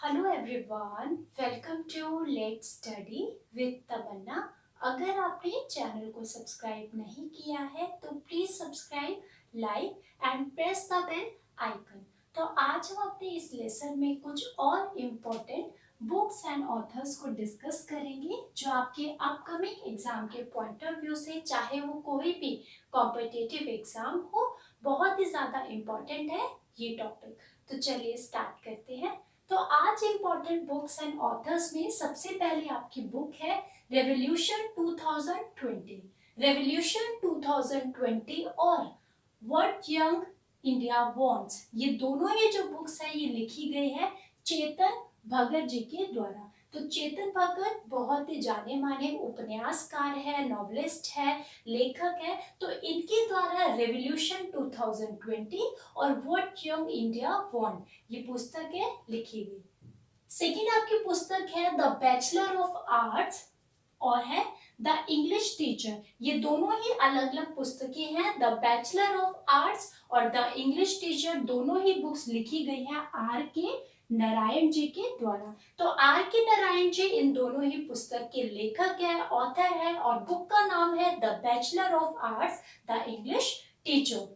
Hello everyone, welcome to let's study with Tamanna. अगर आपने channel को सब्सक्राइब नहीं किया है तो please subscribe, like and press the bell icon. तो आज हम अपने इस लेसन में कुछ और इम्पोर्टेंट बुक्स एंड ऑथर्स को डिस्कस करेंगे जो आपके अपकमिंग एग्जाम के पॉइंट ऑफ व्यू से, चाहे वो कोई भी कॉम्पिटिटिव एग्जाम हो, बहुत ही ज्यादा इम्पोर्टेंट है ये टॉपिक। तो चलिए स्टार्ट करते हैं। तो आज इम्पोर्टेंट बुक्स एंड ऑथर्स में सबसे पहले आपकी बुक है रेवोल्यूशन 2020। रेवोल्यूशन 2020 और व्हाट यंग इंडिया वांट्स, ये दोनों ही जो बुक्स है ये लिखी गई है चेतन भगत जी के द्वारा। तो चेतन भगत बहुत ही जाने माने उपन्यासकार है, नॉवलिस्ट है, लेखक है। तो इनके द्वारा रेवोल्यूशन 2020 और व्हाट यंग इंडिया वांट ये पुस्तकें लिखी गई। सेकेंड आपकी पुस्तक है द बैचलर ऑफ आर्ट्स और है द इंग्लिश टीचर। ये दोनों ही अलग अलग पुस्तकें हैं। द बैचलर ऑफ आर्ट्स और द इंग्लिश टीचर दोनों ही बुक्स लिखी गई है आर के नारायण जी के द्वारा। तो आर के नारायण जी इन दोनों ही पुस्तक के लेखक है, ऑथर है, और बुक का नाम है the bachelor of arts the English teacher.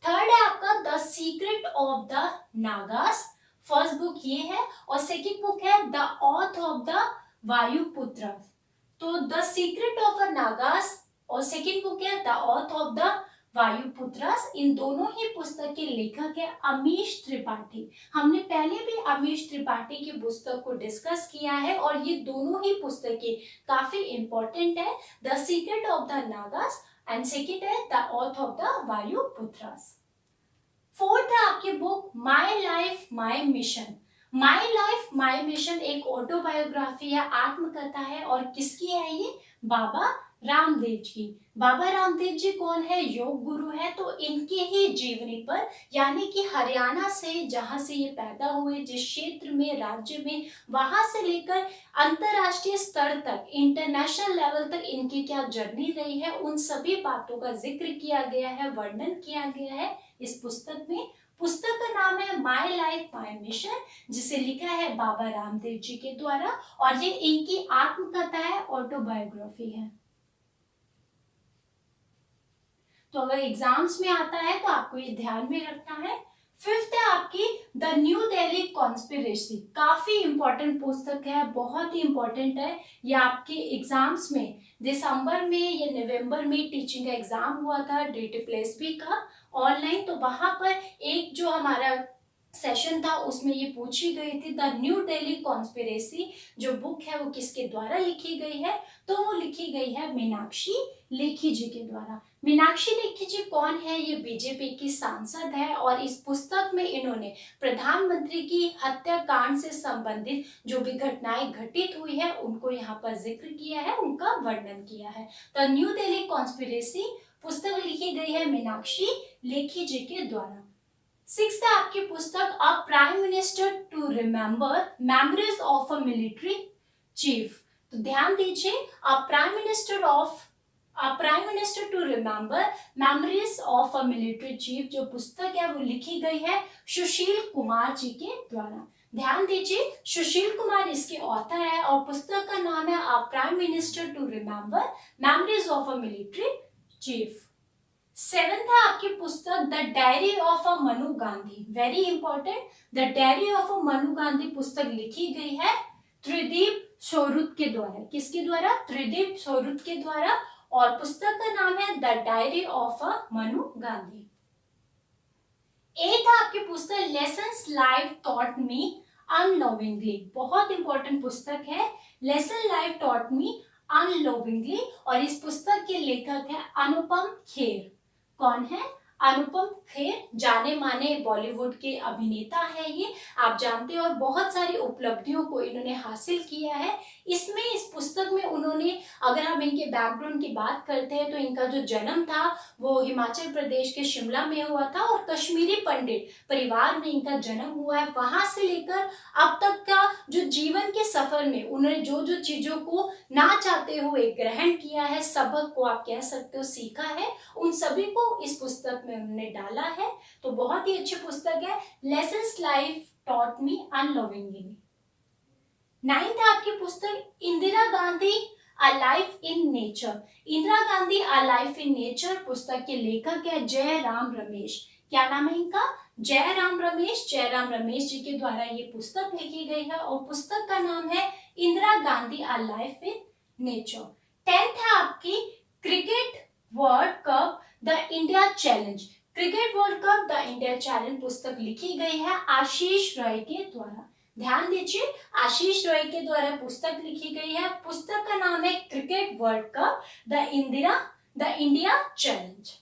Third है आपका the secret of the Nagas. First book ये है और सेकेंड बुक है द ऑथ ऑफ द वायुपुत्र। तो the secret of the Nagas और सेकेंड बुक है the oath of the Vayuputras. इन दोनों ही पुस्तक के लेखक है अमीश त्रिपाठी। हमने पहले भी अमीश त्रिपाठी की पुस्तक को डिस्कस किया है और ये दोनों ही पुस्तकें काफी इंपॉर्टेंट है। The secret of the Nagas and second है the oath of the Vayuputras. Fourth है आपकी book my life my mission. My life my mission एक ऑटोबायोग्राफी है, आत्मकथा है। और किसकी है ये? बाबा रामदेव जी। बाबा रामदेव जी कौन है? योग गुरु है। तो इनके ही जीवनी पर, यानी कि हरियाणा से जहां से ये पैदा हुए, जिस क्षेत्र में, राज्य में, वहां से लेकर अंतरराष्ट्रीय स्तर तक, इंटरनेशनल लेवल तक इनकी क्या जर्नी रही है, उन सभी बातों का जिक्र किया गया है, वर्णन किया गया है इस पुस्तक में। पुस्तक का नाम है माई लाइफ माई मिशन, जिसे लिखा है बाबा रामदेव जी के द्वारा और ये इनकी आत्मकथा है, ऑटोबायोग्राफी है। तो अगर एग्जाम्स में आता है तो आपको ये ध्यान में रखना है। फिफ्थ है आपकी द न्यू दिल्ली कॉन्स्पिरेसी। काफी इंपॉर्टेंट पुस्तक है, बहुत ही इंपॉर्टेंट है। ये आपके एग्जाम्स में दिसंबर में या नवंबर में टीचिंग का एग्जाम हुआ था, DTPSB का ऑनलाइन। तो वहां पर एक जो हमारा सेशन था उसमें ये पूछी गई थी द न्यू दिल्ली कॉन्स्पिरेसी जो बुक है वो किसके द्वारा लिखी गई है? तो वो लिखी गई है मीनाक्षी लेखी जी के द्वारा। मीनाक्षी लेखी जी कौन है? ये बीजेपी की सांसद है और इस पुस्तक में इन्होंने प्रधानमंत्री की हत्याकांड से संबंधित जो भी घटनाएं घटित हुई है उनको यहाँ पर जिक्र किया है, उनका वर्णन किया है। द न्यू दिल्ली कॉन्स्पिरेसी पुस्तक लिखी गई है मीनाक्षी लेखी जी के द्वारा। सिक्स्थ है आपकी पुस्तक a prime minister to remember memories of a military chief. तो ध्यान दीजिए, a prime minister to remember memories of a military chief जो पुस्तक है वो लिखी गई है सुशील कुमार जी के द्वारा। ध्यान दीजिए, सुशील कुमार इसके ऑथर है और पुस्तक का नाम है a prime minister to remember memories of a military chief. Seventh है आपकी पुस्तक the diary of a Manu Gandhi. Very important, the diary of a Manu Gandhi पुस्तक लिखी गई है त्रिदीप सोरुत के द्वारा। किसके द्वारा? त्रिदीप सोरुत के द्वारा। और पुस्तक का नाम है the diary of a Manu Gandhi. एथ आपकी पुस्तक लेसन्स लाइफ टॉट मी अनलविंगली। बहुत इंपॉर्टेंट पुस्तक है, लेसन लाइफ टॉट मी अनलविंगली। और इस पुस्तक के लेखक है अनुपम खेर। कौन है? अनुपम खेर जाने माने बॉलीवुड के अभिनेता है ये, आप जानते हो, और बहुत सारी उपलब्धियों को इन्होंने हासिल किया है। इसमें इस पुस्तक में उन्होंने, अगर हम इनके बैकग्राउंड की बात करते हैं तो इनका जो जन्म था वो हिमाचल प्रदेश के शिमला में हुआ था और कश्मीरी पंडित परिवार में इनका जन्म हुआ है। वहां से लेकर अब तक का जो जीवन के सफर में उन्होंने जो जो चीजों को ना चाहते हुए ग्रहण किया है, सबक को आप कह सकते हो सीखा है, उन सभी को इस पुस्तक में उन्होंने डाला है। तो बहुत ही अच्छी पुस्तक है lessons life taught me unlovingly. 9th है आपकी पुस्तक Indira Gandhi a life in nature. Indira Gandhi a life in nature पुस्तक के लेखक है जयराम रमेश। क्या नाम है इनका? जयराम रमेश। जयराम रमेश जी के द्वारा ये पुस्तक लिखी गई है और पुस्तक का नाम है Indira Gandhi a life in nature. 10th है आपकी cricket world cup the India challenge. Cricket world cup the India challenge पुस्तक लिखी गई है आशीष रॉय के द्वारा। ध्यान दीजिए, आशीष रॉय के द्वारा पुस्तक लिखी गई है। पुस्तक का नाम है cricket world cup the India challenge.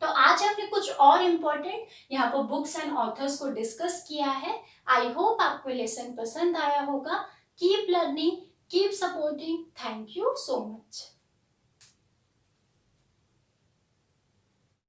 तो आज हमने कुछ और इम्पोर्टेंट यहाँ पर बुक्स एंड ऑथर्स को डिस्कस किया है। आई होप आपको लेसन पसंद आया होगा। Keep learning, keep supporting. Thank you so much.